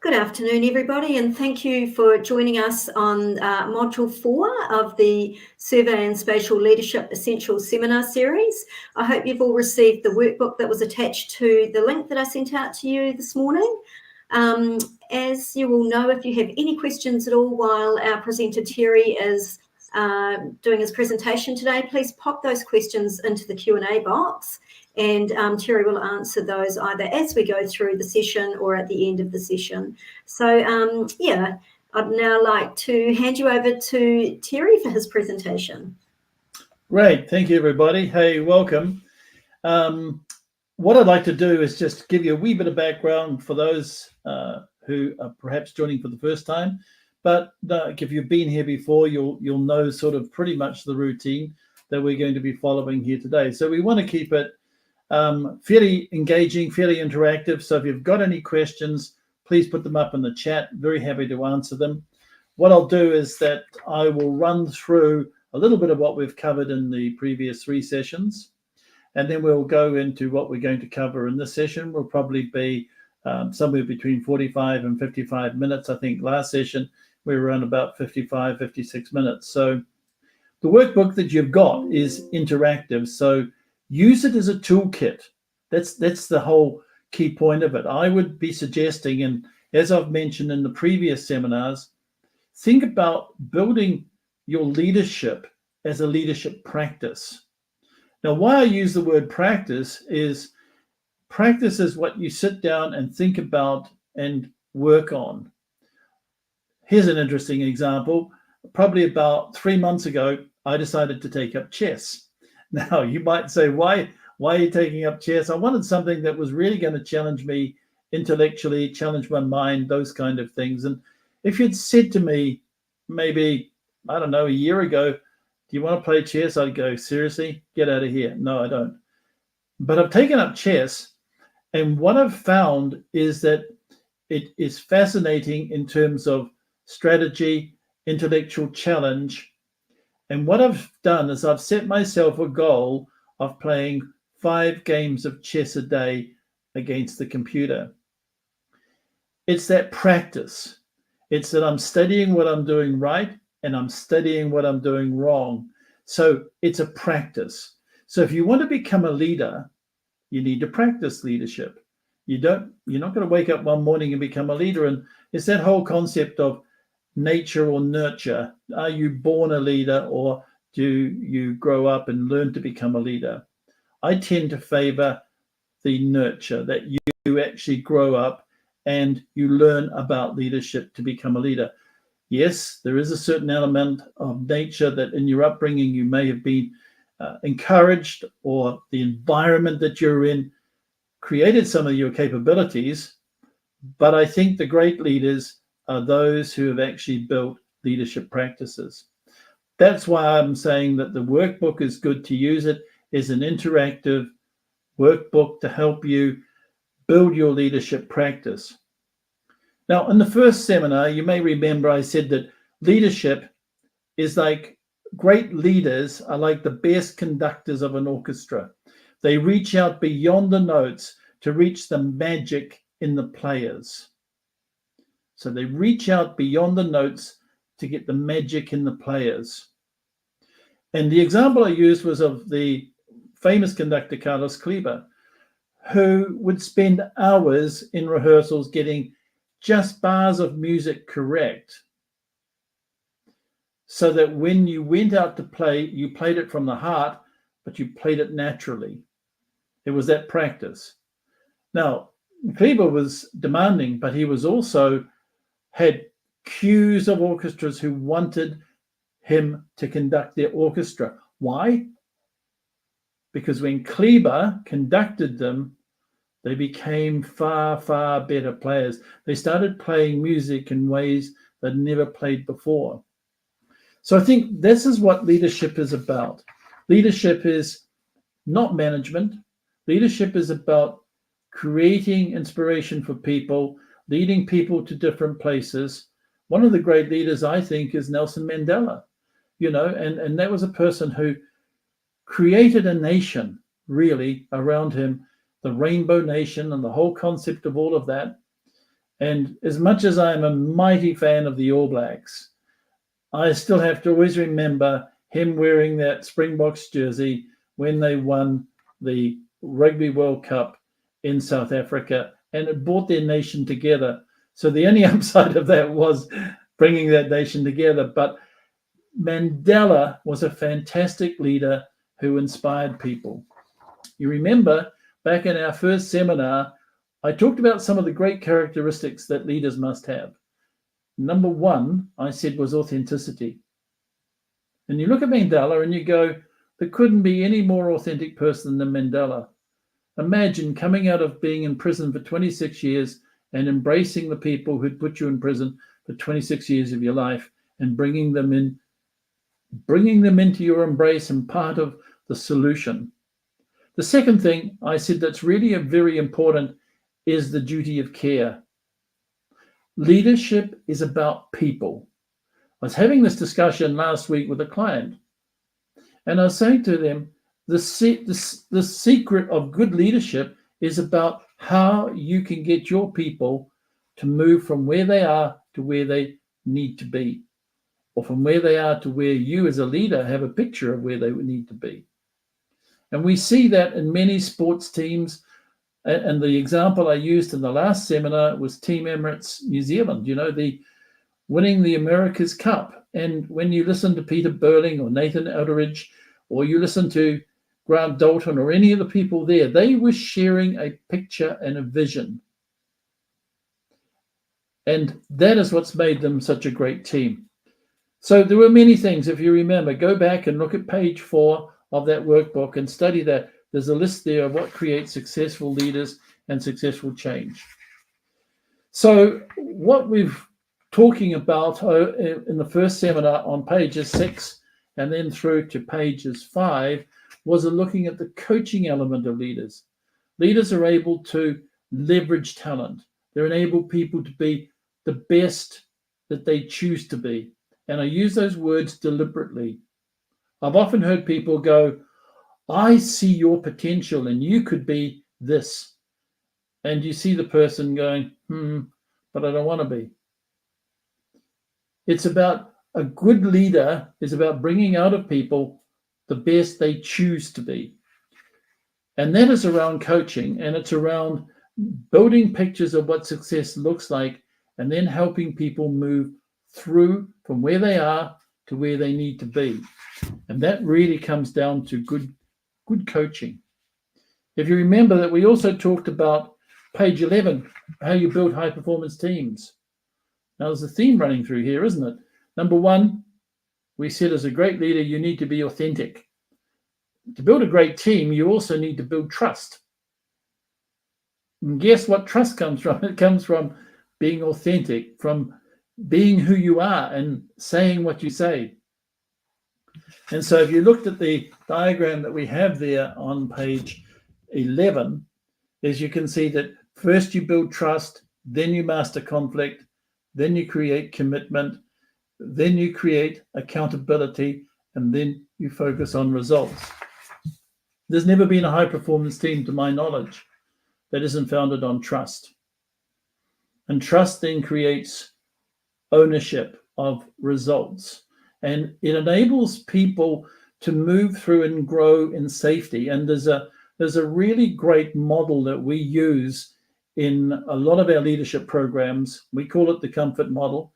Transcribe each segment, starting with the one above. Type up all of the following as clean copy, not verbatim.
Good afternoon, everybody, and thank you for joining us on Module 4 of the Survey and Spatial Leadership Essentials Seminar Series. I hope you've all received the workbook that was attached to the link that I sent out to you this morning. As you all know, if you have any questions at all while our presenter Terry is doing his presentation today, please pop those questions into the Q&A box. And Terry will answer those either as we go through the session or at the end of the session. So, I'd now like to hand you over to Terry for his presentation. Great. Thank you, everybody. Hey, welcome. What I'd like to do is just give you a wee bit of background for those who are perhaps joining for the first time. But if you've been here before, you'll know sort of pretty much the routine that we're going to be following here today. So we want to keep it fairly engaging, fairly interactive. So if you've got any questions, please put them up in the chat. Very happy to answer them. What I'll do is that I will run through a little bit of what we've covered in the previous 3 sessions, and then we'll go into what we're going to cover in this session. Will probably be somewhere between 45 and 55 minutes. I think last session we were around about 55, 56 minutes. So the workbook that you've got is interactive. So use it as a toolkit. That's the whole key point of it. I would be suggesting, and as I've mentioned in the previous seminars, think about building your leadership as a leadership practice. Now, why I use the word practice is what you sit down and think about and work on. Here's an interesting example. Probably about 3 months ago, I decided to take up chess. Now, you might say, why are you taking up chess? I wanted something that was really going to challenge me intellectually, challenge my mind, those kind of things. And if you'd said to me, maybe, I don't know, a year ago, do you want to play chess? I'd go, seriously? Get out of here. No, I don't. But I've taken up chess, and what I've found is that it is fascinating in terms of strategy, intellectual challenge. And what I've done is I've set myself a goal of playing 5 games of chess a day against the computer. It's that practice. It's that I'm studying what I'm doing right and I'm studying what I'm doing wrong. So it's a practice. So if you want to become a leader, you need to practice leadership. You're not going to wake up one morning and become a leader. And it's that whole concept of nature or nurture. Are you born a leader, or do you grow up and learn to become a leader? I tend to favor the nurture, that you actually grow up and you learn about leadership to become a leader. Yes, there is a certain element of nature that in your upbringing you may have been encouraged, or the environment that you're in created some of your capabilities. But I think the great leaders are those who have actually built leadership practices. That's why I'm saying that the workbook is good to use it as an interactive workbook to help you build your leadership practice. Now, in the first seminar, you may remember I said that leadership is like, great leaders are like the best conductors of an orchestra. They reach out beyond the notes to reach the magic in the players. So they reach out beyond the notes to get the magic in the players. And the example I used was of the famous conductor Carlos Kleber, who would spend hours in rehearsals getting just bars of music correct, so that when you went out to play, you played it from the heart, but you played it naturally. It was that practice. Now, Kleber was demanding, but he was also had queues of orchestras who wanted him to conduct their orchestra. Why? Because when Kleber conducted them, they became far, far better players. They started playing music in ways they'd never played before. So I think this is what leadership is about. Leadership is not management. Leadership is about creating inspiration for people, leading people to different places. One of the great leaders, I think, is Nelson Mandela, and that was a person who created a nation really around him, the Rainbow Nation and the whole concept of all of that. And as much as I'm a mighty fan of the All Blacks, I still have to always remember him wearing that Springboks jersey when they won the Rugby World Cup in South Africa, and it brought their nation together. So the only upside of that was bringing that nation together. But Mandela was a fantastic leader who inspired people. You remember back in our first seminar, I talked about some of the great characteristics that leaders must have. Number one, I said, was authenticity. And you look at Mandela and you go, there couldn't be any more authentic person than Mandela. Imagine coming out of being in prison for 26 years and embracing the people who'd put you in prison for 26 years of your life and bringing them into your embrace and part of the solution. The second thing I said that's really very important is the duty of care. Leadership is about people. I was having this discussion last week with a client, and I was saying to them, the secret of good leadership is about how you can get your people to move from where they are to where they need to be, or from where they are to where you as a leader have a picture of where they need to be. And we see that in many sports teams. And the example I used in the last seminar was Team Emirates New Zealand, the winning the America's Cup. And when you listen to Peter Burling or Nathan Eldridge, or you listen to Grant Dalton or any of the people there, they were sharing a picture and a vision. And that is what's made them such a great team. So there were many things. If you remember, go back and look at page 4 of that workbook and study that. There's a list there of what creates successful leaders and successful change. So what we've talking about in the first seminar on pages 6 and then through to pages 5 was looking at the coaching element of leaders. Leaders are able to leverage talent. They're enable people to be the best that they choose to be. And I use those words deliberately. I've often heard people go, I see your potential and you could be this. And you see the person going, but I don't want to be. It's about a good leader is about bringing out of people the best they choose to be. And that is around coaching, and it's around building pictures of what success looks like and then helping people move through from where they are to where they need to be. And that really comes down to good coaching. If you remember that we also talked about page 11, how you build high performance teams. Now there's a theme running through here, isn't it? Number one, we said as a great leader, you need to be authentic. To build a great team, you also need to build trust. And guess what trust comes from? It comes from being authentic, from being who you are and saying what you say. And so if you looked at the diagram that we have there on page 11, as you can see that first you build trust, then you master conflict, then you create commitment, then you create accountability, and then you focus on results. There's never been a high performance team, to my knowledge, that isn't founded on trust. And trust then creates ownership of results. And it enables people to move through and grow in safety. And there's a really great model that we use in a lot of our leadership programs. We call it the comfort model.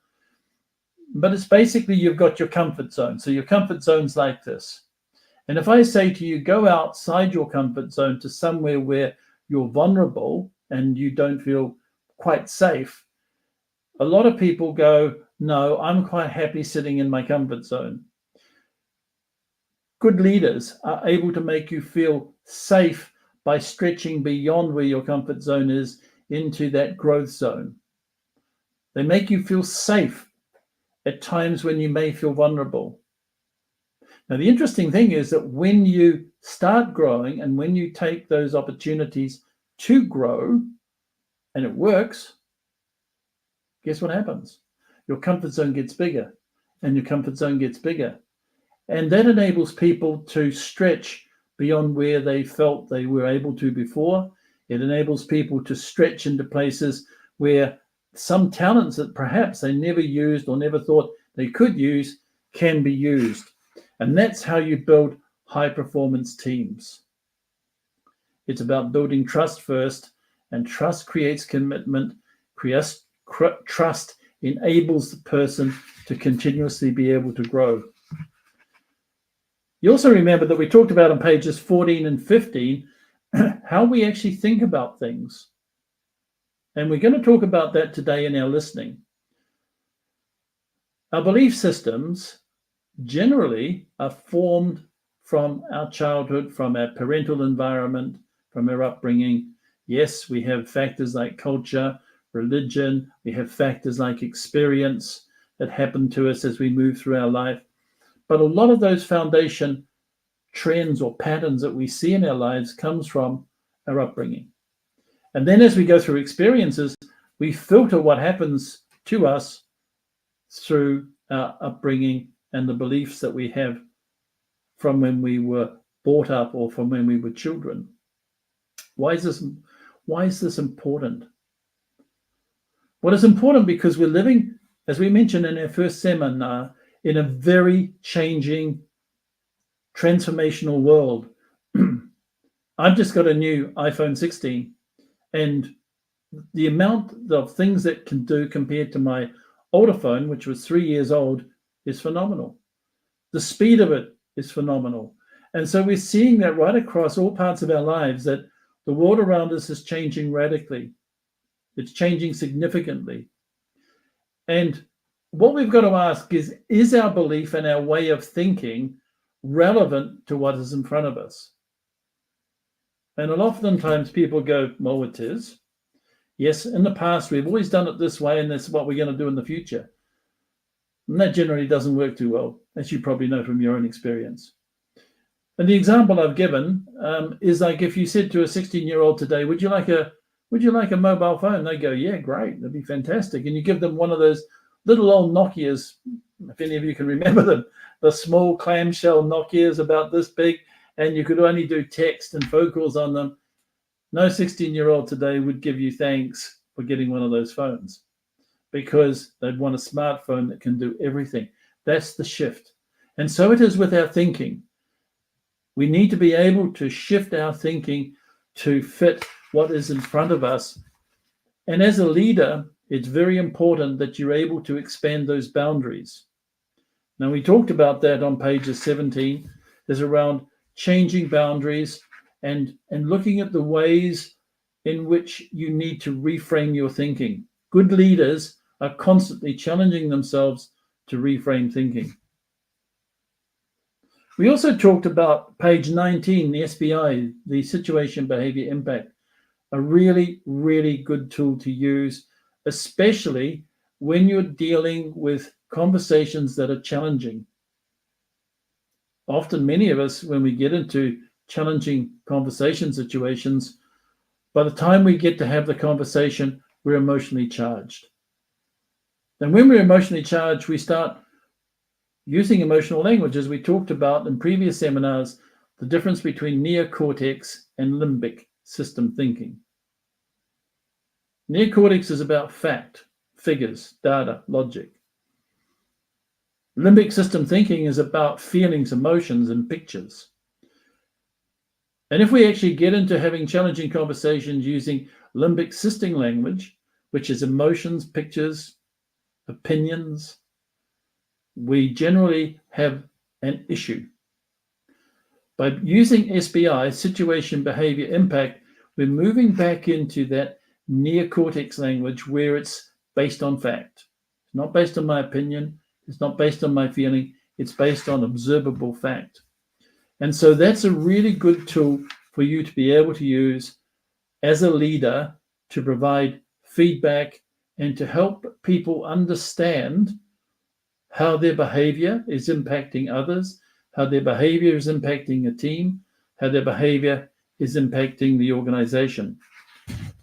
But it's basically you've got your comfort zone. So your comfort zone's like this. And if I say to you, go outside your comfort zone to somewhere where you're vulnerable and you don't feel quite safe, a lot of people go, no, I'm quite happy sitting in my comfort zone. Good leaders are able to make you feel safe by stretching beyond where your comfort zone is into that growth zone. They make you feel safe at times when you may feel vulnerable. Now, the interesting thing is that when you start growing and when you take those opportunities to grow and it works, guess what happens? Your comfort zone gets bigger and your comfort zone gets bigger. And that enables people to stretch beyond where they felt they were able to before. It enables people to stretch into places where some talents that perhaps they never used or never thought they could use can be used. And that's how you build high-performance teams. It's about building trust first, and trust creates commitment. Trust enables the person to continuously be able to grow. You also remember that we talked about on pages 14 and 15 how we actually think about things. And we're going to talk about that today in our listening. Our belief systems generally are formed from our childhood, from our parental environment, from our upbringing. Yes, we have factors like culture, religion, we have factors like experience that happen to us as we move through our life. But a lot of those foundation trends or patterns that we see in our lives comes from our upbringing. And then as we go through experiences, we filter what happens to us through our upbringing and the beliefs that we have from when we were brought up or from when we were children. Why is this important? Well, it's important because we're living, as we mentioned in our first seminar, in a very changing, transformational world. I've just got a new iPhone 16, and the amount of things that can do compared to my older phone, which was 3 years old, is phenomenal. The speed of it is phenomenal. And so we're seeing that right across all parts of our lives, that the world around us is changing radically. It's changing significantly. And what we've got to ask is our belief and our way of thinking relevant to what is in front of us? And oftentimes people go, well, it is. Yes, in the past, we've always done it this way, and that's what we're going to do in the future. And that generally doesn't work too well, as you probably know from your own experience. And the example I've given is like if you said to a 16-year-old today, would you like a mobile phone? They go, yeah, great, that'd be fantastic. And you give them one of those little old Nokias, if any of you can remember them, the small clamshell Nokias about this big, and you could only do text and phone calls on them. No 16-year-old today would give you thanks for getting one of those phones because they'd want a smartphone that can do everything. That's the shift. And so it is with our thinking. We need to be able to shift our thinking to fit what is in front of us. And as a leader, it's very important that you're able to expand those boundaries. Now, we talked about that on pages 17. There's around changing boundaries and looking at the ways in which you need to reframe your thinking. Good leaders are constantly challenging themselves to reframe thinking. We also talked about page 19, the SBI, the Situation Behavior Impact, a really, really good tool to use, especially when you're dealing with conversations that are challenging. Often, many of us, when we get into challenging conversation situations, by the time we get to have the conversation, we're emotionally charged. And when we're emotionally charged, we start using emotional language, as we talked about in previous seminars, the difference between neocortex and limbic system thinking. Neocortex is about fact, figures, data, logic. Limbic system thinking is about feelings, emotions, and pictures. And if we actually get into having challenging conversations using limbic system language, which is emotions, pictures, opinions, we generally have an issue. By using SBI, Situation Behavior Impact, we're moving back into that neocortex language where it's based on fact. It's not based on my opinion. It's not based on my feeling. It's based on observable fact. And so that's a really good tool for you to be able to use as a leader to provide feedback and to help people understand how their behavior is impacting others, how their behavior is impacting a team, how their behavior is impacting the organization.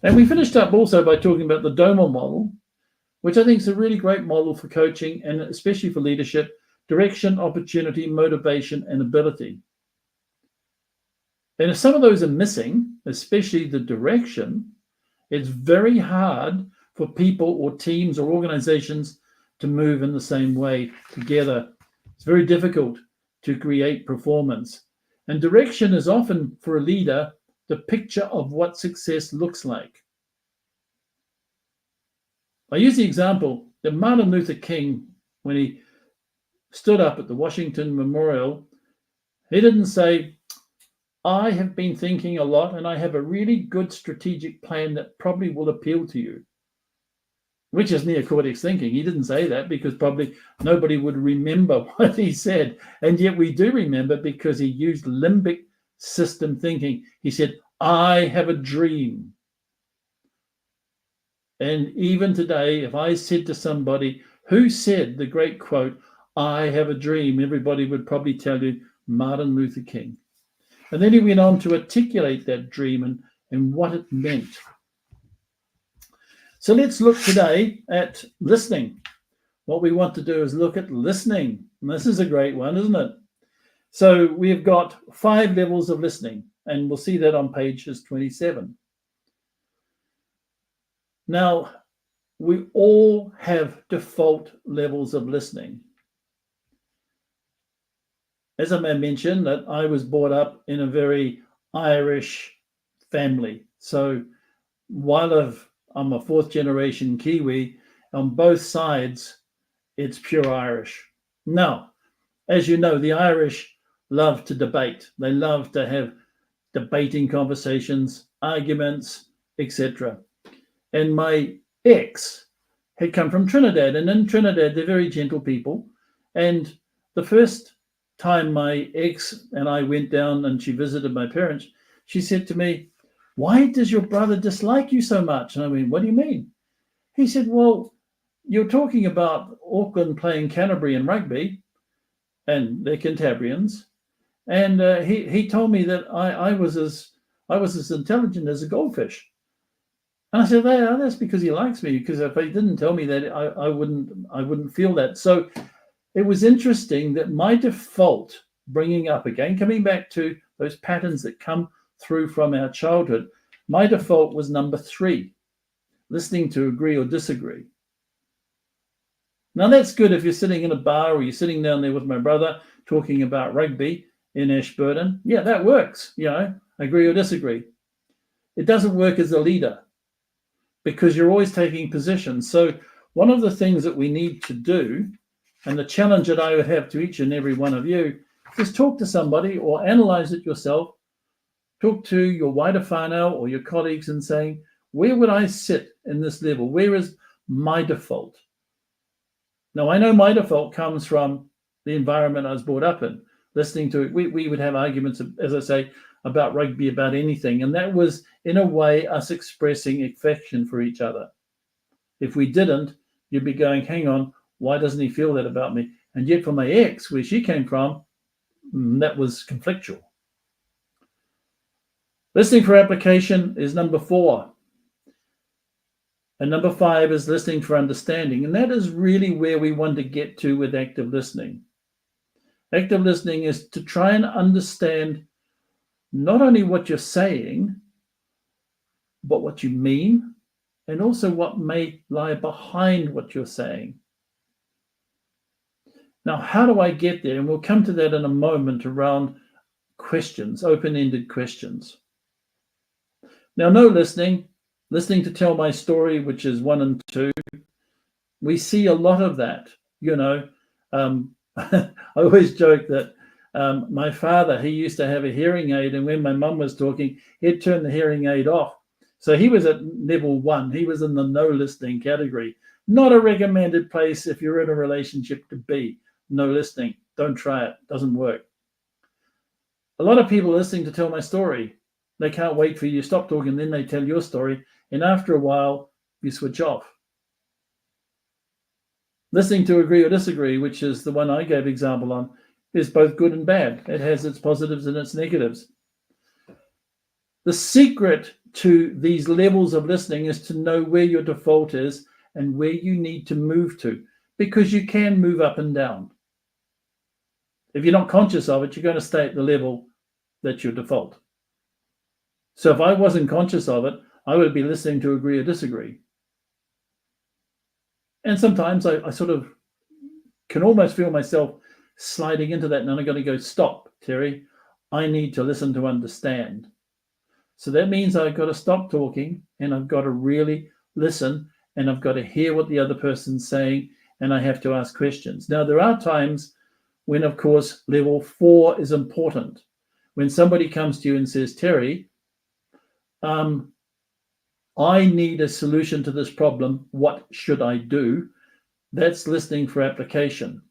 And we finished up also by talking about the DOMA model, which I think is a really great model for coaching and especially for leadership: direction, opportunity, motivation, and ability. And if some of those are missing, especially the direction, it's very hard for people or teams or organizations to move in the same way together. It's very difficult to create performance. And direction is often, for a leader, the picture of what success looks like. I use the example that Martin Luther King, when he stood up at the Washington Memorial, he didn't say, I have been thinking a lot and I have a really good strategic plan that probably will appeal to you, which is neocortex thinking. He didn't say that because probably nobody would remember what he said. And yet we do remember because he used limbic system thinking. He said, I have a dream. And even today, if I said to somebody, who said the great quote, I have a dream, everybody would probably tell you Martin Luther King. And then he went on to articulate that dream and what it meant. So let's look today at listening. What we want to do is look at listening. And this is a great one, isn't it? So we've got 5 levels of listening, and we'll see that on pages 27. Now, we all have default levels of listening. As I mentioned, that I was brought up in a very Irish family. So while I'm a 4th generation Kiwi, on both sides, it's pure Irish. Now, as you know, the Irish love to debate. They love to have debating conversations, arguments, etc. And my ex had come from Trinidad, and in Trinidad, they're very gentle people. And the first time my ex and I went down and she visited my parents, she said to me, why does your brother dislike you so much? And I went, what do you mean? He said, well, you're talking about Auckland playing Canterbury in rugby, and they're Cantabrians. And he told me that I was as intelligent as a goldfish. And I said, that's because he likes me, because if he didn't tell me that, I wouldn't feel that. So it was interesting that my default, bringing up again, coming back to those patterns that come through from our childhood, my default was number 3, listening to agree or disagree. Now that's good if you're sitting in a bar or you're sitting down there with my brother talking about rugby in Ashburton. Yeah, that works, agree or disagree. It doesn't work as a leader because you're always taking positions. So one of the things that we need to do, and the challenge that I would have to each and every one of you, is talk to somebody or analyze it yourself. Talk to your wider whānau or your colleagues and saying, where would I sit in this level? Where is my default? Now, I know my default comes from the environment I was brought up in. Listening to it, we would have arguments, as I say, about rugby, about anything. And that was, in a way, us expressing affection for each other. If we didn't, you'd be going, hang on, why doesn't he feel that about me? And yet for my ex, where she came from, that was conflictual. Listening for application is number 4. And number 5 is listening for understanding. And that is really where we want to get to with active listening. Active listening is to try and understand not only what you're saying, but what you mean, and also what may lie behind what you're saying. Now, how do I get there? And we'll come to that in a moment around questions, open-ended questions. Now, no listening to tell my story, which is 1 and 2. We see a lot of that, I always joke that my father, he used to have a hearing aid, and when my mum was talking, he'd turn the hearing aid off. So he was at level 1. He was in the no listening category. Not a recommended place if you're in a relationship to be. No listening. Don't try it. Doesn't work. A lot of people listening to tell my story. They can't wait for you to stop talking, then they tell your story, and after a while, you switch off. Listening to agree or disagree, which is the one I gave example on, is both good and bad. It has its positives and its negatives. The secret to these levels of listening is to know where your default is and where you need to move to, because you can move up and down. If you're not conscious of it, you're going to stay at the level that's your default. So if I wasn't conscious of it, I would be listening to agree or disagree. And sometimes I sort of can almost feel myself sliding into that. And I'm going to go, stop, Terry. I need to listen to understand. So that means I've got to stop talking and I've got to really listen and I've got to hear what the other person's saying and I have to ask questions. Now, there are times when, of course, level 4 is important. When somebody comes to you and says, Terry, I need a solution to this problem. What should I do? That's listening for application.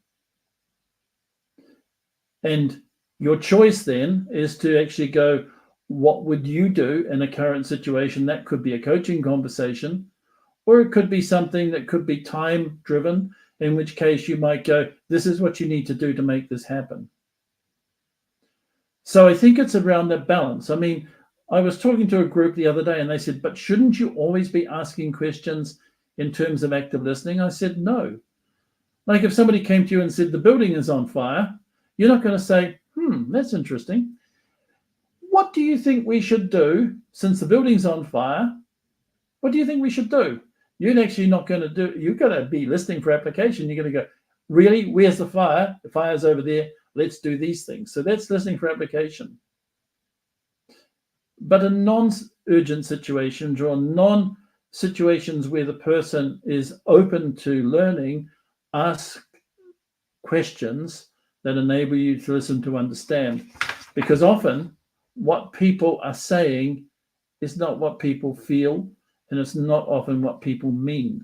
And your choice then is to actually go, what would you do in a current situation? That could be a coaching conversation, or it could be something that could be time driven, in which case you might go, this is what you need to do to make this happen. So I think it's around that balance. I mean, I was talking to a group the other day and they said, but shouldn't you always be asking questions in terms of active listening? I said, no. Like if somebody came to you and said, the building is on fire, you're not going to say, that's interesting. What do you think we should do since the building's on fire? What do you think we should do? You're actually not going to do, you're going to be listening for application. You're going to go, really? Where's the fire? The fire's over there. Let's do these things. So that's listening for application. But in non-urgent situations or non-situations where the person is open to learning, ask questions that enable you to listen to understand. Because often what people are saying is not what people feel, and it's not often what people mean.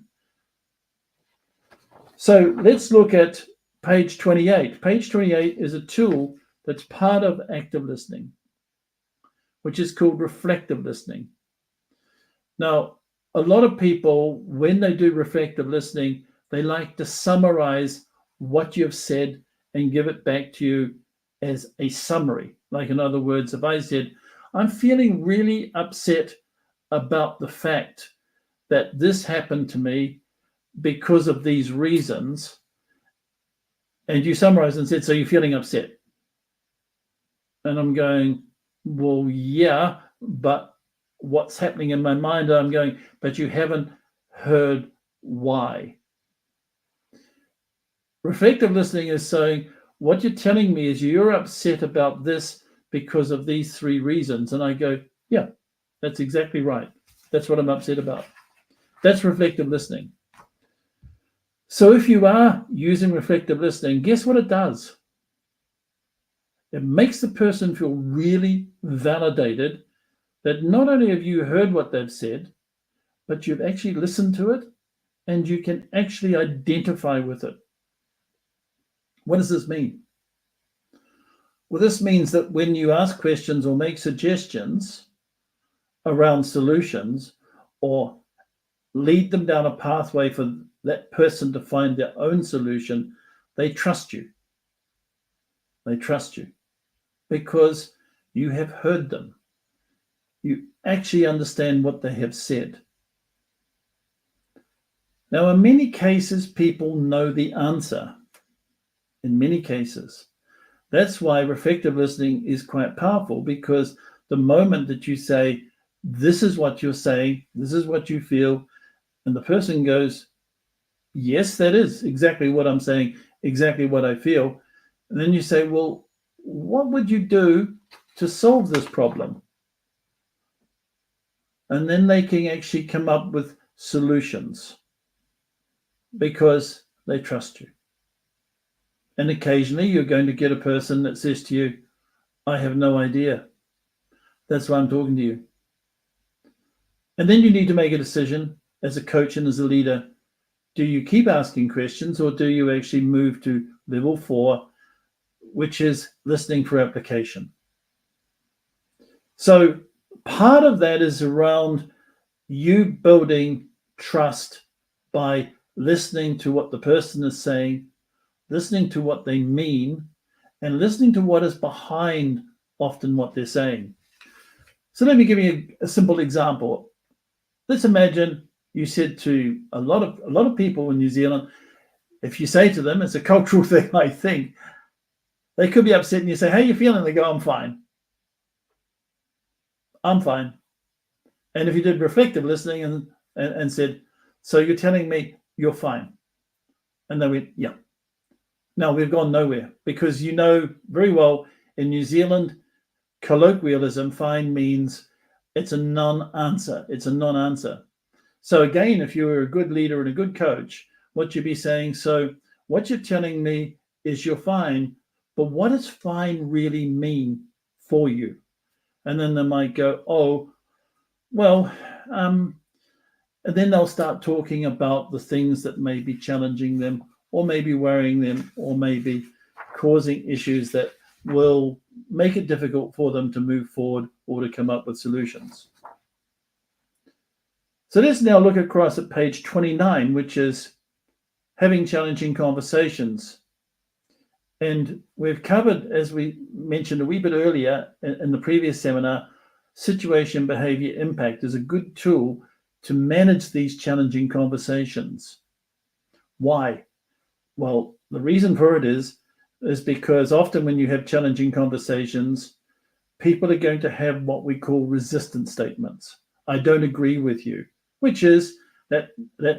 So let's look at page 28. Page 28 is a tool that's part of active listening, which is called reflective listening. Now, a lot of people, when they do reflective listening, they like to summarize what you've said and give it back to you as a summary. Like, in other words, if I said, I'm feeling really upset about the fact that this happened to me because of these reasons, and you summarized and said, so you're feeling upset. And I'm going, well, yeah, but what's happening in my mind? I'm going, but you haven't heard why. Reflective listening is saying, what you're telling me is you're upset about this because of these 3 reasons. And I go, yeah, that's exactly right. That's what I'm upset about. That's reflective listening. So if you are using reflective listening, guess what it does? It makes the person feel really validated that not only have you heard what they've said, but you've actually listened to it and you can actually identify with it. What does this mean? Well, this means that when you ask questions or make suggestions around solutions or lead them down a pathway for that person to find their own solution, they trust you. They trust you because you have heard them. You actually understand what they have said. Now, in many cases, people know the answer. In many cases. That's why reflective listening is quite powerful, because the moment that you say, this is what you're saying, this is what you feel, and the person goes, yes, that is exactly what I'm saying, exactly what I feel. And then you say, well, what would you do to solve this problem? And then they can actually come up with solutions because they trust you. And occasionally you're going to get a person that says to you, I have no idea. That's why I'm talking to you. And then you need to make a decision as a coach and as a leader. Do you keep asking questions or do you actually move to level 4, which is listening for application? So part of that is around you building trust by listening to what the person is saying, listening to what they mean, and listening to what is behind often what they're saying. So let me give you a simple example. Let's imagine you said to a lot of people in New Zealand, if you say to them, it's a cultural thing, I think, they could be upset and you say, how are you feeling? They go, I'm fine. I'm fine. And if you did reflective listening and said, so you're telling me you're fine. And they went, yeah. No, we've gone nowhere, because you know very well in New Zealand, colloquialism, fine, means it's a non-answer. It's a non-answer. So again, if you were a good leader and a good coach, what you'd be saying, so what you're telling me is you're fine, but what does fine really mean for you? And then they might go, oh, well, and then they'll start talking about the things that may be challenging them, or maybe worrying them, or maybe causing issues that will make it difficult for them to move forward or to come up with solutions. So let's now look across at page 29, which is having challenging conversations. And we've covered, as we mentioned a wee bit earlier in the previous seminar, situation behavior impact is a good tool to manage these challenging conversations. Why? Well, the reason for it is because often when you have challenging conversations, people are going to have what we call resistance statements. I don't agree with you, which is that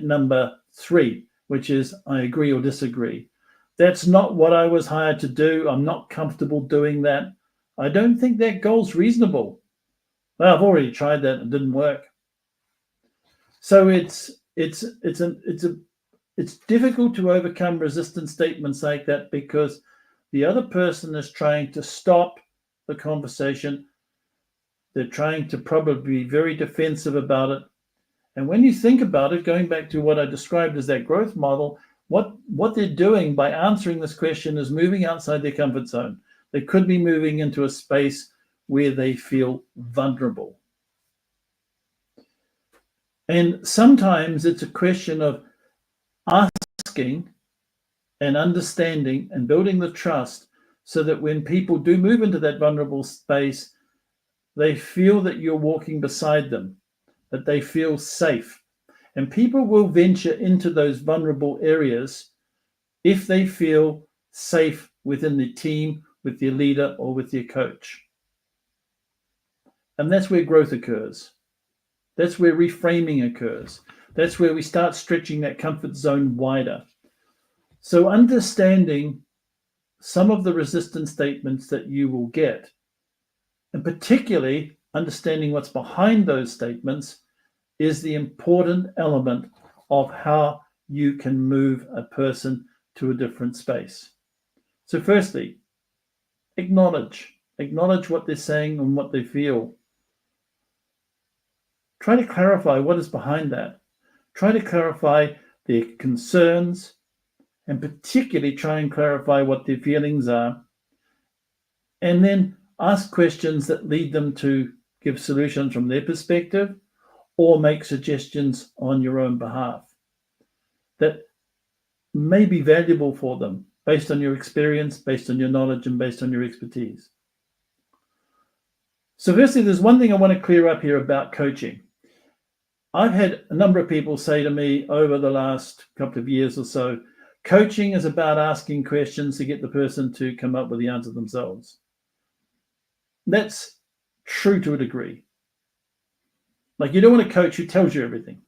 number 3, which is I agree or disagree. That's not what I was hired to do. I'm not comfortable doing that. I don't think that goal's reasonable. Well, I've already tried that and it didn't work. So it's difficult to overcome resistance statements like that, because the other person is trying to stop the conversation. They're trying to probably be very defensive about it. And when you think about it, going back to what I described as that growth model, what they're doing by answering this question is moving outside their comfort zone. They could be moving into a space where they feel vulnerable. And sometimes it's a question of asking and understanding and building the trust, so that when people do move into that vulnerable space, they feel that you're walking beside them, that they feel safe. And people will venture into those vulnerable areas if they feel safe within the team, with their leader, or with their coach. And that's where growth occurs. That's where reframing occurs. That's where we start stretching that comfort zone wider. So understanding some of the resistance statements that you will get, and particularly understanding what's behind those statements, is the important element of how you can move a person to a different space. So firstly, acknowledge what they're saying and what they feel. Try to clarify what is behind that. Try to clarify their concerns, and particularly try and clarify what their feelings are. And then ask questions that lead them to give solutions from their perspective, or make suggestions on your own behalf that may be valuable for them based on your experience, based on your knowledge, and based on your expertise. So firstly, there's one thing I want to clear up here about coaching. I've had a number of people say to me over the last couple of years or so, coaching is about asking questions to get the person to come up with the answer themselves. That's true to a degree. Like, you don't want a coach who tells you everything,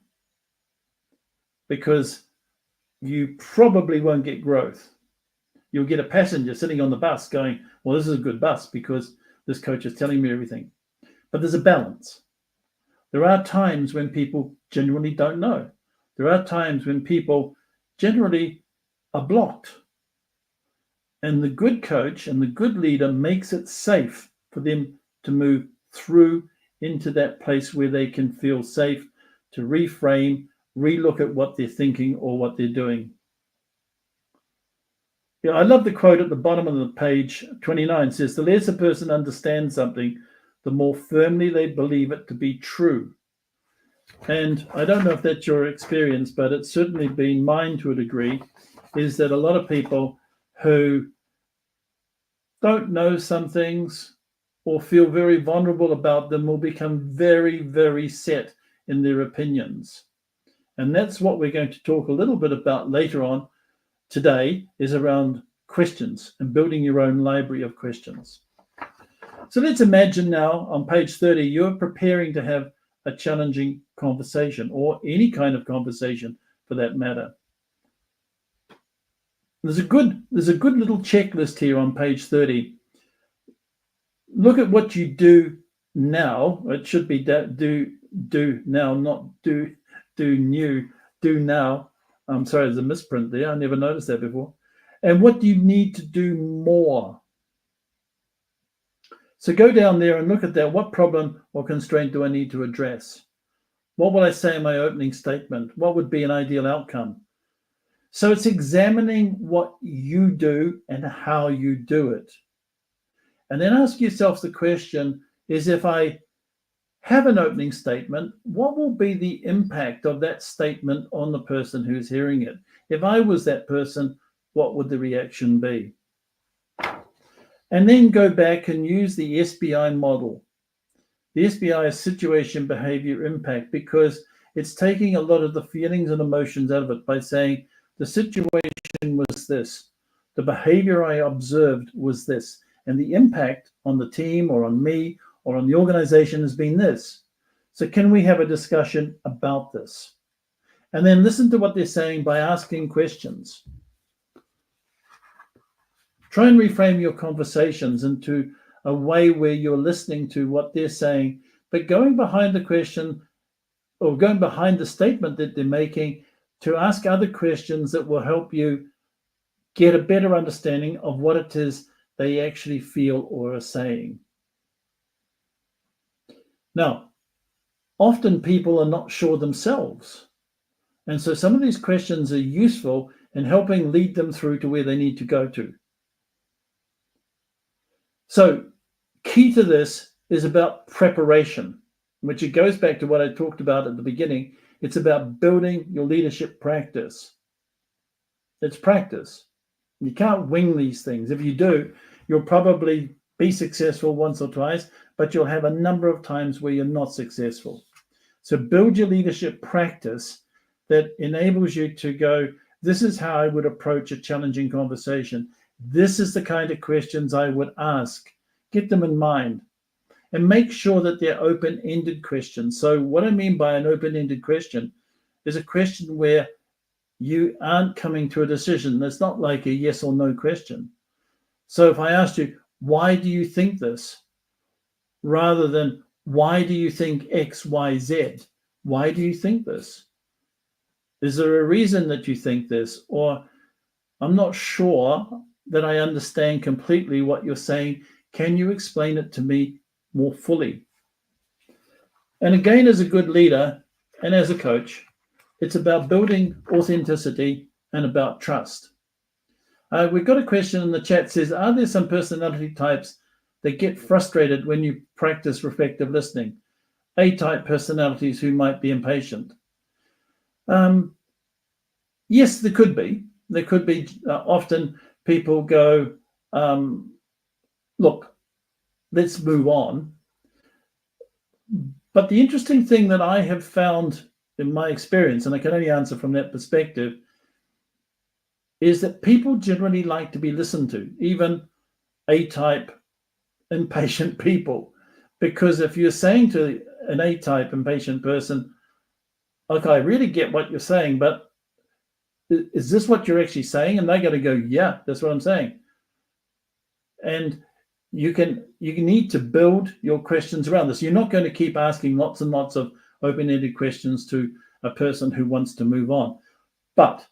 because you probably won't get growth. You'll get a passenger sitting on the bus going, well, this is a good bus because this coach is telling me everything. But there's a balance. There are times when people genuinely don't know. There are times when people generally are blocked. And the good coach and the good leader makes it safe for them to move through into that place where they can feel safe to reframe, relook at what they're thinking or what they're doing. Yeah, I love the quote at the bottom of the page 29. It says, the less a person understands something, the more firmly they believe it to be true. And I don't know if that's your experience, but it's certainly been mine to a degree, is that a lot of people who don't know some things or feel very vulnerable about them will become very, very set in their opinions. And that's what we're going to talk a little bit about later on today, is around questions and building your own library of questions. So let's imagine now on page 30, you're preparing to have a challenging conversation, or any kind of conversation for that matter. There's a good little checklist here on page 30. Look at what you do now. It should be do now, not do new. Do now. I'm sorry, there's a misprint there. I never noticed that before. And what do you need to do more? So go down there and look at that. What problem or constraint do I need to address? What will I say in my opening statement? What would be an ideal outcome? So it's examining what you do and how you do it. And then ask yourself the question is, if I have an opening statement, what will be the impact of that statement on the person who's hearing it? If I was that person, what would the reaction be? And then go back and use the SBI model. The SBI is situation, behavior, impact, because it's taking a lot of the feelings and emotions out of it by saying the situation was this, the behavior I observed was this, and the impact on the team or on me or on the organization has been this. So can we have a discussion about this? And then listen to what they're saying by asking questions. Try and reframe your conversations into a way where you're listening to what they're saying, but going behind the question or going behind the statement that they're making to ask other questions that will help you get a better understanding of what it is they actually feel or are saying. Now, often people are not sure themselves. And so some of these questions are useful in helping lead them through to where they need to go to. So key to this is about preparation, which it goes back to what I talked about at the beginning. It's about building your leadership practice. It's practice. You can't wing these things. If you do, you'll probably be successful once or twice, but you'll have a number of times where you're not successful. So build your leadership practice that enables you to go, this is how I would approach a challenging conversation. This is the kind of questions I would ask. Get them in mind and make sure that they're open-ended questions. So what I mean by an open-ended question is a question where you aren't coming to a decision. It's not like a yes or no question. So if I asked you, why do you think this? Rather than, why do you think X, Y, Z? Why do you think this? Is there a reason that you think this? Or I'm not sure that I understand completely what you're saying. Can you explain it to me more fully? And again, as a good leader and as a coach, it's about building authenticity and about trust. We've got a question in the chat says, are there some personality types that get frustrated when you practice reflective listening? A-type personalities who might be impatient. Yes, there could be. There could be. Often people go, look, let's move on. But the interesting thing that I have found in my experience, and I can only answer from that perspective, is that people generally like to be listened to, even A-type impatient people. Because if you're saying to an A-type impatient person, okay, I really get what you're saying, but is this what you're actually saying? And they're going to go, yeah, that's what I'm saying. And you need to build your questions around this. You're not going to keep asking lots and lots of open-ended questions to a person who wants to move on. But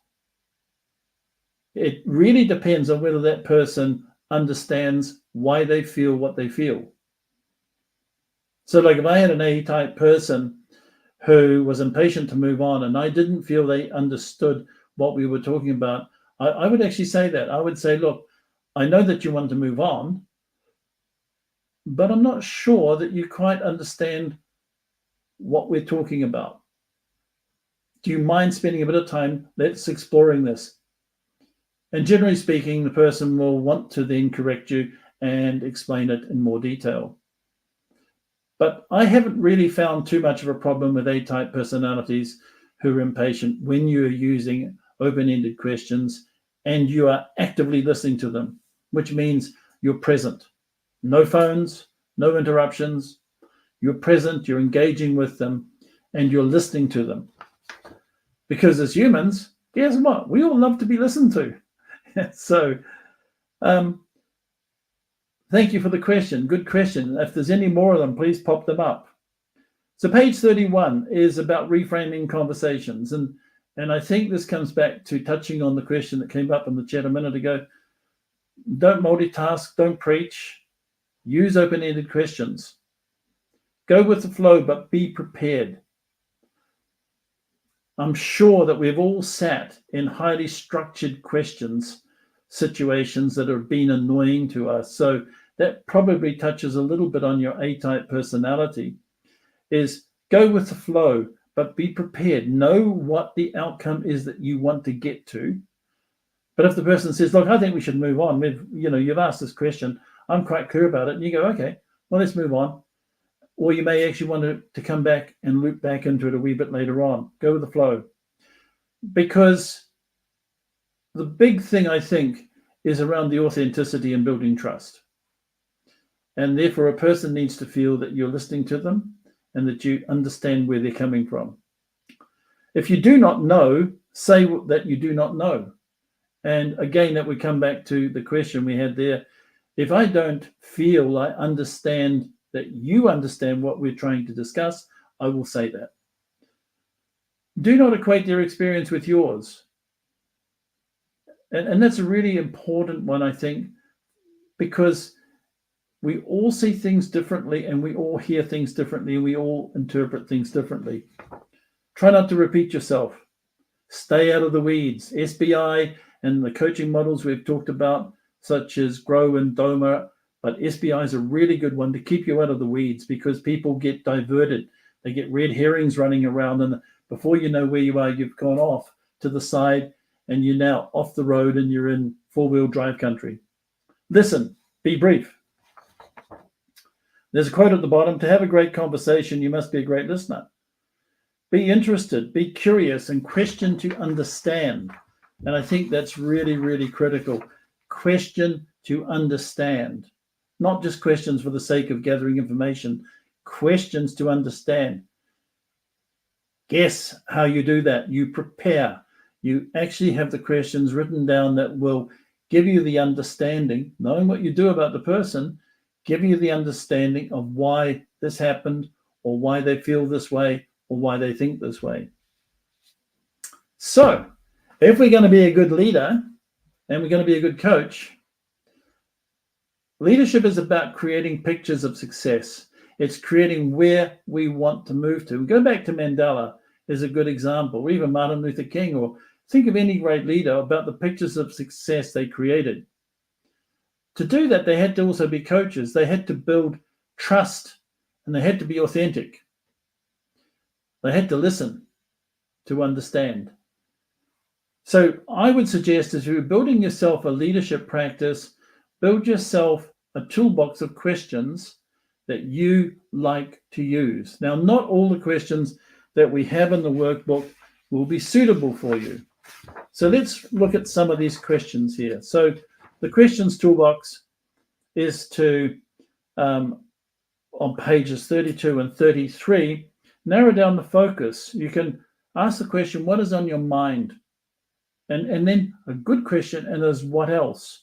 it really depends on whether that person understands why they feel what they feel. So like if I had an A-type person who was impatient to move on and I didn't feel they understood what we were talking about, I would actually say that. I would say, look, I know that you want to move on, but I'm not sure that you quite understand what we're talking about. Do you mind spending a bit of time? Let's exploring this. And generally speaking, the person will want to then correct you and explain it in more detail. But I haven't really found too much of a problem with A-type personalities who are impatient when you're using open-ended questions and you are actively listening to them, which means you're present. No phones, no interruptions. You're present, you're engaging with them, and you're listening to them. Because as humans, guess what? We all love to be listened to. So thank you for the question. Good question. If there's any more of them, please pop them up. So page 31 is about reframing conversations. And I think this comes back to touching on the question that came up in the chat a minute ago. Don't multitask, don't preach. Use open-ended questions. Go with the flow, but be prepared. I'm sure that we've all sat in highly structured questions, situations that have been annoying to us. So that probably touches a little bit on your A-type personality, is go with the flow, but be prepared. Know what the outcome is that you want to get to. But if the person says, look, I think we should move on. You've asked this question. I'm quite clear about it. And you go, okay, well, let's move on. Or you may actually want to come back and loop back into it a wee bit later on. Go with the flow. Because the big thing, I think, is around the authenticity and building trust. And therefore, a person needs to feel that you're listening to them and that you understand where they're coming from. If you do not know, say that you do not know. And again, that would come back to the question we had there. If I don't feel I understand that you understand what we're trying to discuss, I will say that. Do not equate their experience with yours. And that's a really important one, I think, because we all see things differently and we all hear things differently and we all interpret things differently. Try not to repeat yourself. Stay out of the weeds. SBI and the coaching models we've talked about, such as Grow and Doma, but SBI is a really good one to keep you out of the weeds because people get diverted. They get red herrings running around, and before you know where you are, you've gone off to the side and you're now off the road and you're in four-wheel drive country. Listen, be brief. There's a quote at the bottom: to have a great conversation, you must be a great listener. Be interested, be curious, and question to understand. And I think that's really, really critical. Question to understand. Not just questions for the sake of gathering information, questions to understand. Guess how you do that. You prepare. You actually have the questions written down that will give you the understanding, knowing what you do about the person, give you the understanding of why this happened or why they feel this way or why they think this way. So if we're going to be a good leader and we're going to be a good coach, leadership is about creating pictures of success. It's creating where we want to move to. Go back to Mandela is a good example, or even Martin Luther King, or think of any great leader about the pictures of success they created. To do that, they had to also be coaches. They had to build trust and they had to be authentic. They had to listen to understand. So I would suggest as you're building yourself a leadership practice, build yourself a toolbox of questions that you like to use. Now, not all the questions that we have in the workbook will be suitable for you. So let's look at some of these questions here. So the questions toolbox is to, on pages 32 and 33, narrow down the focus. You can ask the question, what is on your mind? And then a good question, and is what else?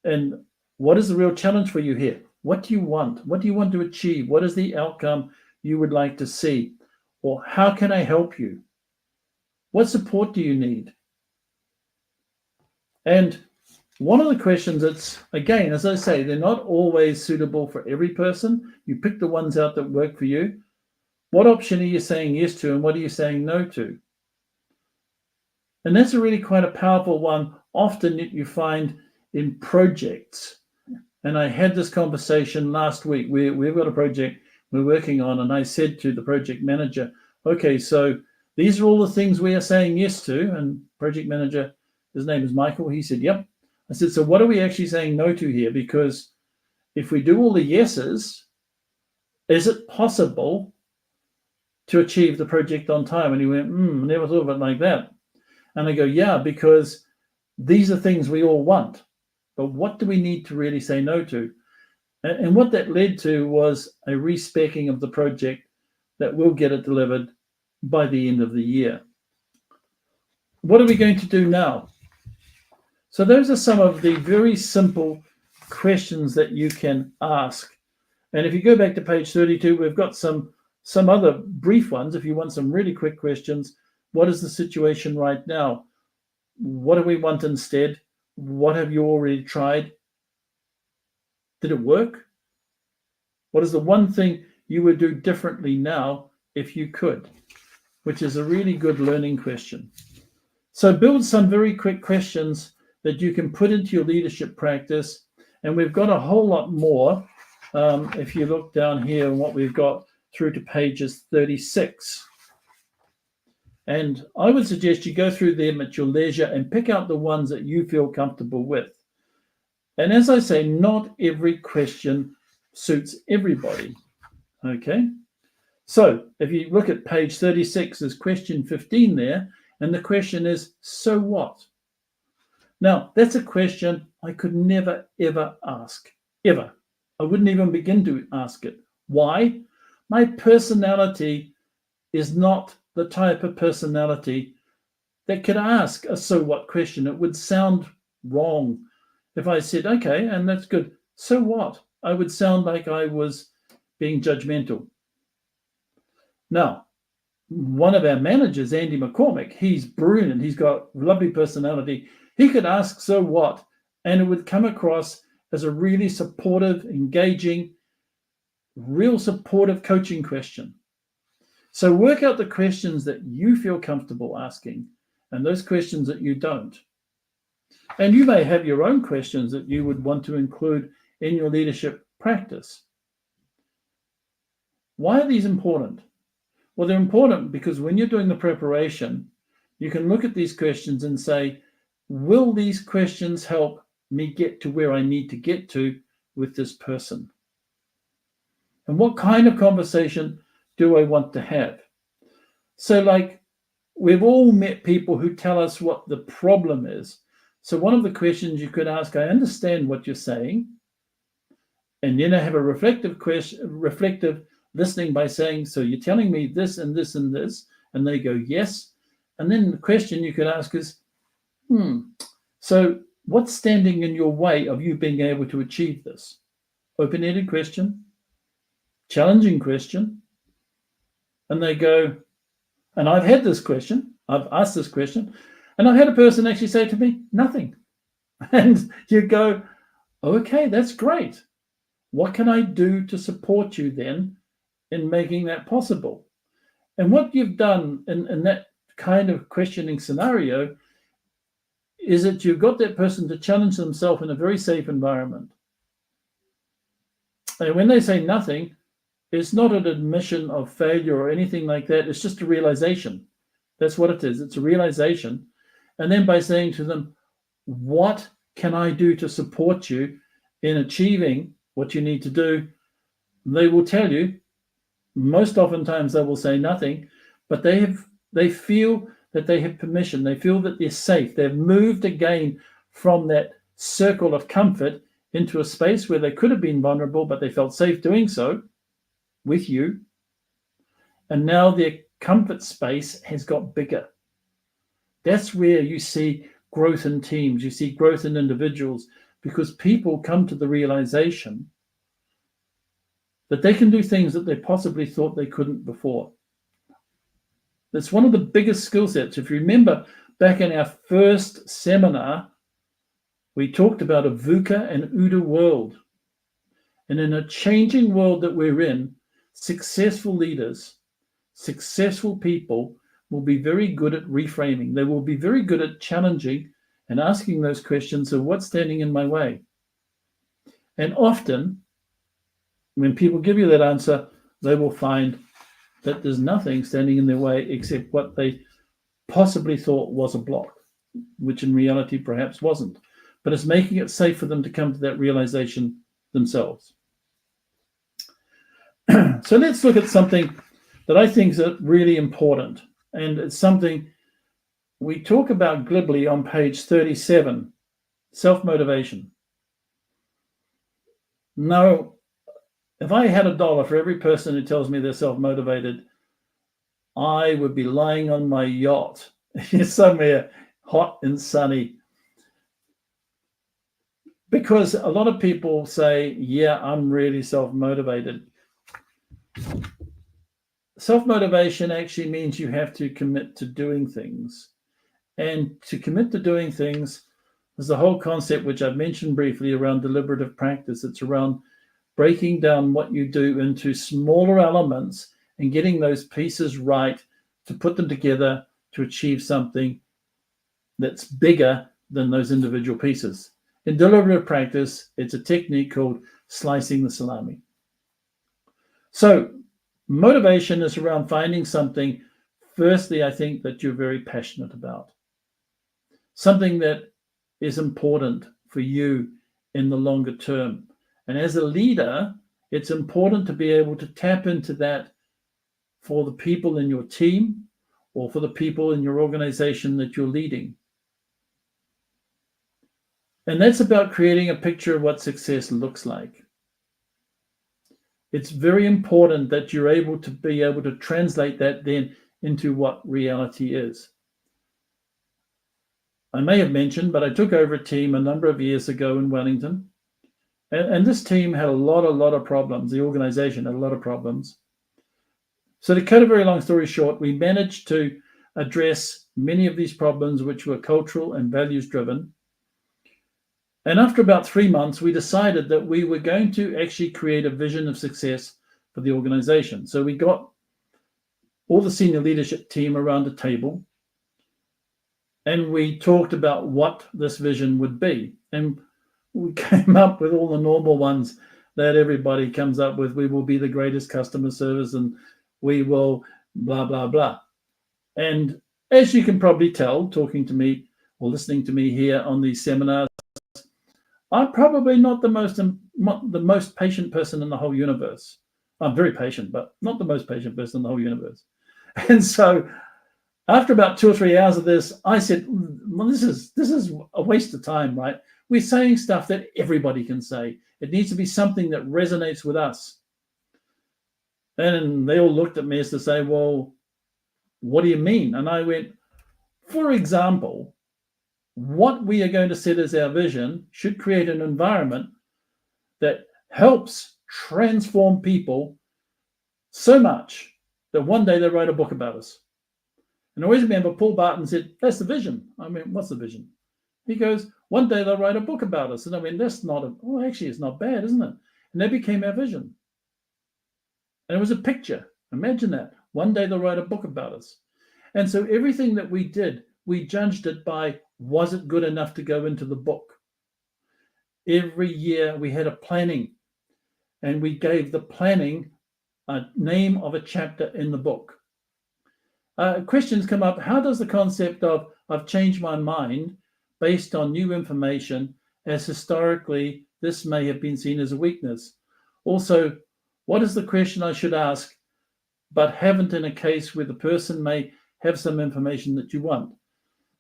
And what is the real challenge for you here? What do you want? What do you want to achieve? What is the outcome you would like to see? Or how can I help you? What support do you need? And one of the questions that's, again, as I say, they're not always suitable for every person. You pick the ones out that work for you. What option are you saying yes to and what are you saying no to? And that's a really quite a powerful one, often that you find in projects. And I had this conversation last week. We've got a project we're working on, and I said to the project manager, okay, so these are all the things we are saying yes to. And project manager, his name is Michael, he said, yep. I said, so what are we actually saying no to here? Because if we do all the yeses, is it possible to achieve the project on time? And he went, never thought of it like that. And I go, yeah, because these are things we all want. But what do we need to really say no to? And what that led to was a respecking of the project that will get it delivered by the end of the year. What are we going to do now? So those are some of the very simple questions that you can ask. And if you go back to page 32, we've got some other brief ones. If you want some really quick questions, what is the situation right now? What do we want instead? What have you already tried? Did it work? What is the one thing you would do differently now if you could? Which is a really good learning question. So build some very quick questions that you can put into your leadership practice. And we've got a whole lot more. If you look down here and what we've got through to pages 36. And I would suggest you go through them at your leisure and pick out the ones that you feel comfortable with. And as I say, not every question suits everybody. Okay. So if you look at page 36, there's question 15 there. And the question is, so what? Now, that's a question I could never, ever ask. Ever. I wouldn't even begin to ask it. Why? My personality is not the type of personality that could ask a so what question. It would sound wrong if I said, okay, and that's good. So what? I would sound like I was being judgmental. Now, one of our managers, Andy McCormick, he's brilliant. He's got lovely personality. He could ask, so what? And it would come across as a really supportive, engaging, real supportive coaching question. So work out the questions that you feel comfortable asking and those questions that you don't. And you may have your own questions that you would want to include in your leadership practice. Why are these important? Well, they're important because when you're doing the preparation, you can look at these questions and say, will these questions help me get to where I need to get to with this person? And what kind of conversation do I want to have? So like, we've all met people who tell us what the problem is. So one of the questions you could ask, I understand what you're saying. And then I have a reflective listening by saying, so you're telling me this and this and this, and they go, yes. And then the question you could ask is, so what's standing in your way of you being able to achieve this? Open-ended question, challenging question. And they go, and I've had this question, I've asked this question, and I've had a person actually say to me, nothing. And you go, okay, that's great. What can I do to support you then in making that possible? And what you've done in that kind of questioning scenario is that you've got that person to challenge themselves in a very safe environment. And when they say nothing, it's not an admission of failure or anything like that. It's just a realization. That's what it is. It's a realization. And then by saying to them, what can I do to support you in achieving what you need to do? They will tell you. Most oftentimes they will say nothing, but they feel that they have permission. They feel that they're safe. They've moved again from that circle of comfort into a space where they could have been vulnerable, but they felt safe doing so with you. And now their comfort space has got bigger. That's where you see growth in teams. You see growth in individuals, because people come to the realization that they can do things that they possibly thought they couldn't before. That's one of the biggest skill sets. If you remember back in our first seminar, we talked about a VUCA and OODA world. And in a changing world that we're in, successful leaders, successful people will be very good at reframing. They will be very good at challenging and asking those questions of what's standing in my way. And often, when people give you that answer, they will find that there's nothing standing in their way except what they possibly thought was a block, which in reality perhaps wasn't. But it's making it safe for them to come to that realization themselves. So let's look at something that I think is really important. And it's something we talk about glibly on page 37, self-motivation. Now, if I had $1 for every person who tells me they're self-motivated, I would be lying on my yacht somewhere hot and sunny. Because a lot of people say, yeah, I'm really self-motivated. Self-motivation actually means you have to commit to doing things. And to commit to doing things, there's the whole concept, which I've mentioned briefly, around deliberative practice. It's around breaking down what you do into smaller elements and getting those pieces right to put them together to achieve something that's bigger than those individual pieces. In deliberative practice, it's a technique called slicing the salami. So motivation is around finding something, firstly, I think, that you're very passionate about, something that is important for you in the longer term. And as a leader, it's important to be able to tap into that for the people in your team or for the people in your organization that you're leading. And that's about creating a picture of what success looks like. It's very important that you're able to translate that then into what reality is. I may have mentioned, but I took over a team a number of years ago in Wellington. And this team had a lot of problems. The organization had a lot of problems. So to cut a very long story short, we managed to address many of these problems, which were cultural and values driven. And after about 3 months, we decided that we were going to actually create a vision of success for the organization. So we got all the senior leadership team around a table, and we talked about what this vision would be. And we came up with all the normal ones that everybody comes up with. We will be the greatest customer service, and we will blah, blah, blah. And as you can probably tell, talking to me or listening to me here on these seminars, I'm probably not the most patient person in the whole universe. I'm very patient, but not the most patient person in the whole universe. And so after about 2 or 3 hours of this, I said, well, this is a waste of time, right? We're saying stuff that everybody can say. It needs to be something that resonates with us. And they all looked at me as to say, well, what do you mean? And I went, for example, what we are going to set as our vision should create an environment that helps transform people so much that one day they write a book about us. And I always remember Paul Barton said, that's the vision. I mean, what's the vision? He goes, one day they'll write a book about us. And I mean, that's not, actually, it's not bad, isn't it? And that became our vision. And it was a picture. Imagine that. One day they'll write a book about us. And so everything that we did, we judged it by, was it good enough to go into the book? Every year we had a planning, and we gave the planning a name of a chapter in the book. Questions come up. How does the concept of I've changed my mind based on new information, as historically this may have been seen as a weakness? Also, what is the question I should ask, but haven't in a case where the person may have some information that you want?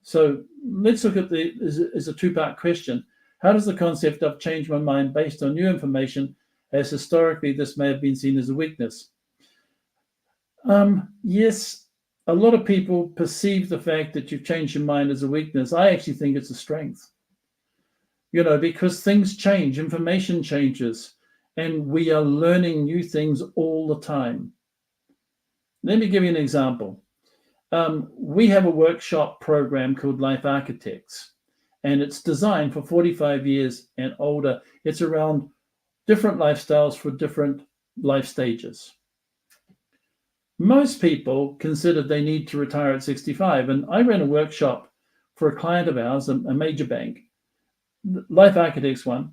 So let's look at as a two-part question. How does the concept of change my mind based on new information, as historically this may have been seen as a weakness? Yes, a lot of people perceive the fact that you've changed your mind as a weakness. I actually think it's a strength, because things change, information changes, and we are learning new things all the time. Let me give you an example. We have a workshop program called Life Architects, and it's designed for 45 years and older. It's around different lifestyles for different life stages. Most people consider they need to retire at 65, and I ran a workshop for a client of ours, a major bank, Life Architects one,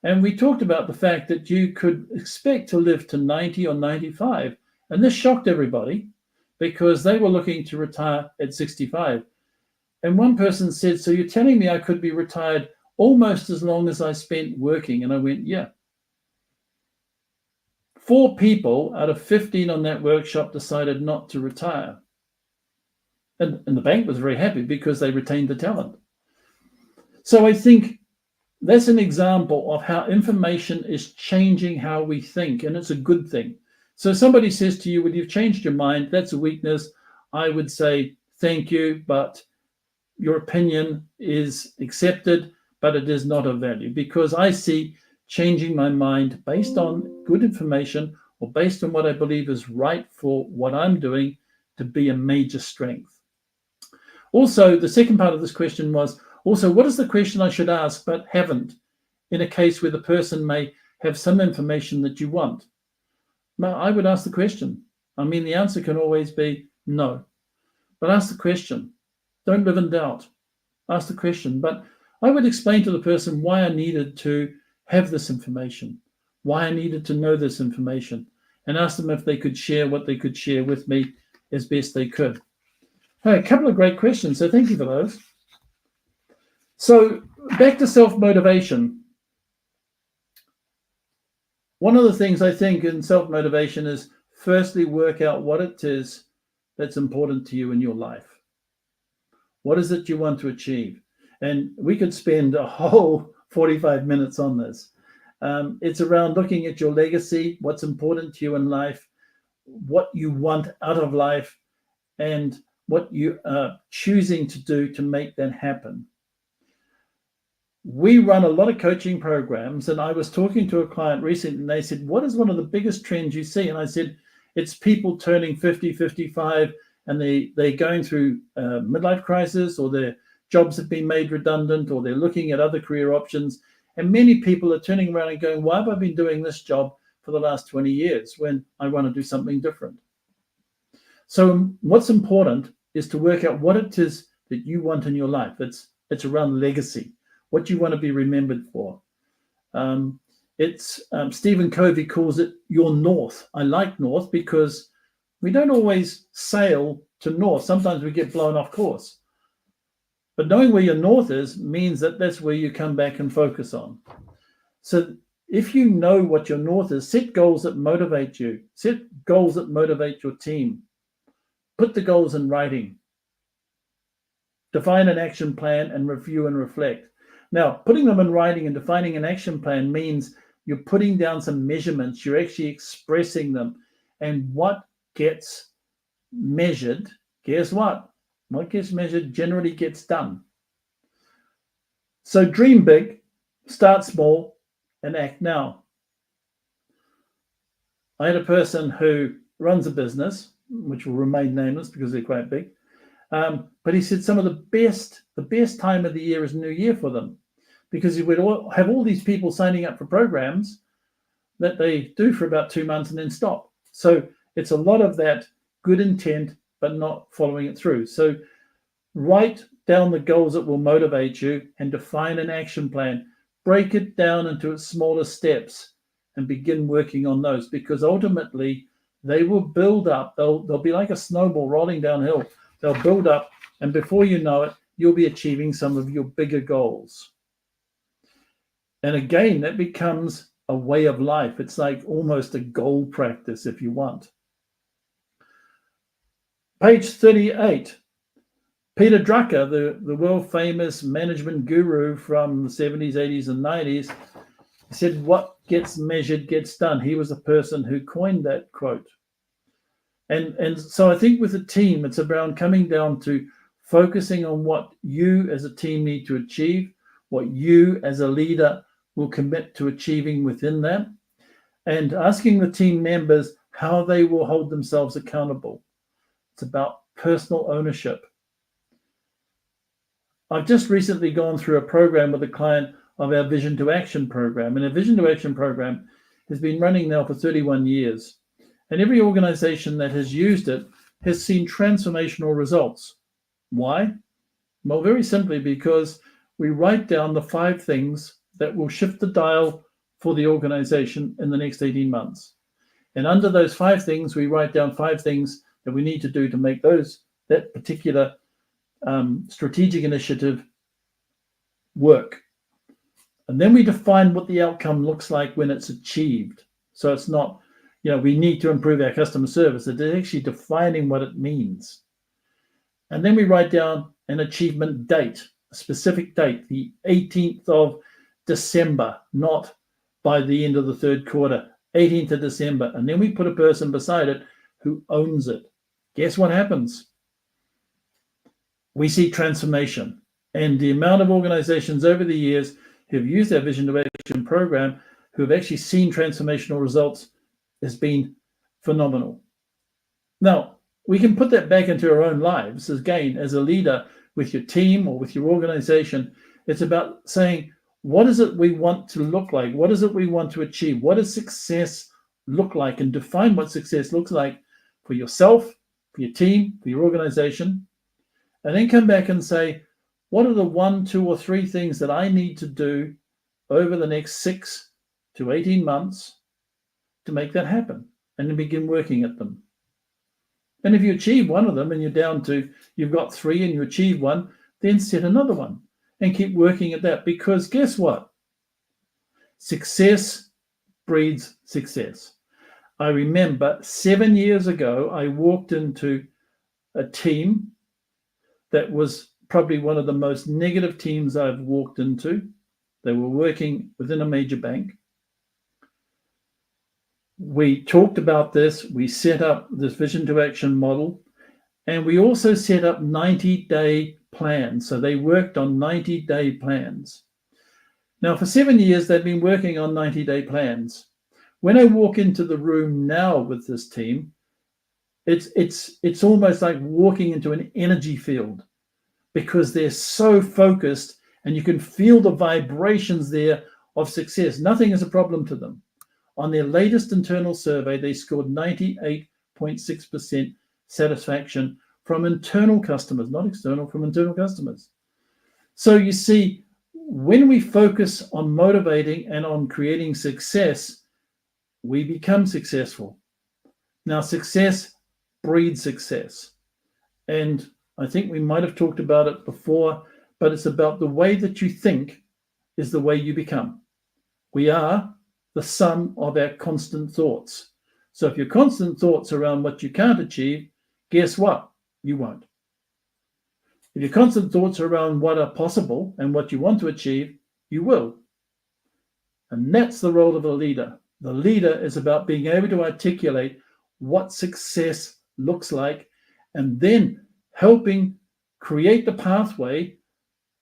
and we talked about the fact that you could expect to live to 90 or 95, and this shocked everybody, because they were looking to retire at 65. And one person said, so you're telling me I could be retired almost as long as I spent working? And I went, yeah. 4 people out of 15 on that workshop decided not to retire. And the bank was very happy because they retained the talent. So I think that's an example of how information is changing how we think, and it's a good thing. So somebody says to you, well, you've changed your mind, that's a weakness. I would say, thank you, but your opinion is accepted, but it is not of value, because I see changing my mind based on good information or based on what I believe is right for what I'm doing to be a major strength. Also, the second part of this question was also, what is the question I should ask but haven't in a case where the person may have some information that you want? Now, I would ask the question. I mean, the answer can always be no, but ask the question. Don't live in doubt. Ask the question. But I would explain to the person why I needed to have this information, why I needed to know this information, and ask them if they could share what they could share with me as best they could. Hey, a couple of great questions, so thank you for those. So back to self-motivation. One of the things I think in self-motivation is firstly work out what it is that's important to you in your life. What is it you want to achieve? And we could spend a whole 45 minutes on this. It's around looking at your legacy, what's important to you in life, what you want out of life, and what you are choosing to do to make that happen. We run a lot of coaching programs, and I was talking to a client recently, and they said, what is one of the biggest trends you see? And I said, it's people turning 50, 55, and they're going through midlife crisis, or their jobs have been made redundant, or they're looking at other career options. And many people are turning around and going, why have I been doing this job for the last 20 years when I want to do something different? So what's important is to work out what it is that you want in your life. It's around legacy, what you want to be remembered for. Stephen Covey calls it your north. I like north because we don't always sail to north. Sometimes we get blown off course. But knowing where your north is means that that's where you come back and focus on. So if you know what your north is, set goals that motivate you. Set goals that motivate your team. Put the goals in writing. Define an action plan and review and reflect. Now, putting them in writing and defining an action plan means you're putting down some measurements. You're actually expressing them. And what gets measured, guess what? What gets measured generally gets done. So dream big, start small, and act now. I had a person who runs a business, which will remain nameless because they're quite big. But he said some of the best time of the year is New Year for them, because he would have all these people signing up for programs that they do for about 2 months and then stop. So it's a lot of that good intent, but not following it through. So write down the goals that will motivate you and define an action plan. Break it down into its smaller steps and begin working on those, because ultimately they will build up. They'll be like a snowball rolling downhill. They'll build up, and before you know it, you'll be achieving some of your bigger goals. And again, that becomes a way of life. It's like almost a goal practice if you want. Page 38. Peter Drucker, the world famous management guru from the 70s, 80s, and 90s, said, what gets measured gets done. He was the person who coined that quote. And so I think with a team, it's around coming down to focusing on what you as a team need to achieve, what you as a leader will commit to achieving within that, and asking the team members how they will hold themselves accountable. It's about personal ownership. I've just recently gone through a program with a client of our Vision to Action program. And our Vision to Action program has been running now for 31 years. And every organization that has used it has seen transformational results. Why? Well, very simply because we write down the 5 things that will shift the dial for the organization in the next 18 months. And under those 5 things, we write down 5 things that we need to do to make that particular strategic initiative work. And then we define what the outcome looks like when it's achieved. So it's not, we need to improve our customer service. It's actually defining what it means. And then we write down an achievement date, a specific date, the 18th of December, not by the end of the 3rd quarter, 18th of December. And then we put a person beside it who owns it. Guess what happens? We see transformation. And the amount of organizations over the years who've used our Vision to Action program, who have actually seen transformational results, has been phenomenal. Now, we can put that back into our own lives. Again, as a leader with your team or with your organization, it's about saying, what is it we want to look like? What is it we want to achieve? What does success look like? And define what success looks like for yourself, for your team, for your organization. And then come back and say, what are the 1, 2, or 3 things that I need to do over the next 6 to 18 months to make that happen? And then begin working at them. And if you achieve one of them and you're down to, you've got 3 and you achieve one, then set another one and keep working at that. Because guess what? Success breeds success. I remember 7 years ago, I walked into a team that was probably one of the most negative teams I've walked into. They were working within a major bank. We talked about this. We set up this Vision to Action model, and we also set up 90-day plans. So they worked on 90-day plans. Now, for 7 years, they've been working on 90-day plans. When I walk into the room now with this team, it's almost like walking into an energy field, because they're so focused and you can feel the vibrations there of success. Nothing is a problem to them. On their latest internal survey, they scored 98.6% satisfaction from internal customers, not external, from internal customers. So you see, when we focus on motivating and on creating success, we become successful. Now, success breeds success. And I think we might have talked about it before, but it's about the way that you think is the way you become. We are the sum of our constant thoughts. So if your constant thoughts around what you can't achieve, guess what? You won't. If your constant thoughts are around what are possible and what you want to achieve, you will. And that's the role of a leader. The leader is about being able to articulate what success looks like, and then helping create the pathway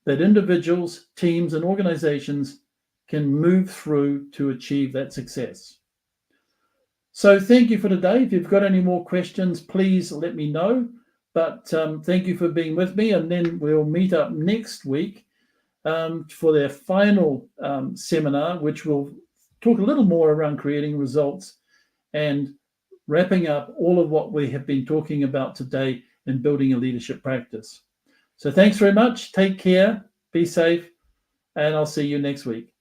that individuals, teams, and organizations can move through to achieve that success. So thank you for today. If you've got any more questions, please let me know. But thank you for being with me, and then we'll meet up next week for their final seminar, which will talk a little more around creating results and wrapping up all of what we have been talking about today in building a leadership practice. So thanks very much. Take care. Be safe. And I'll see you next week.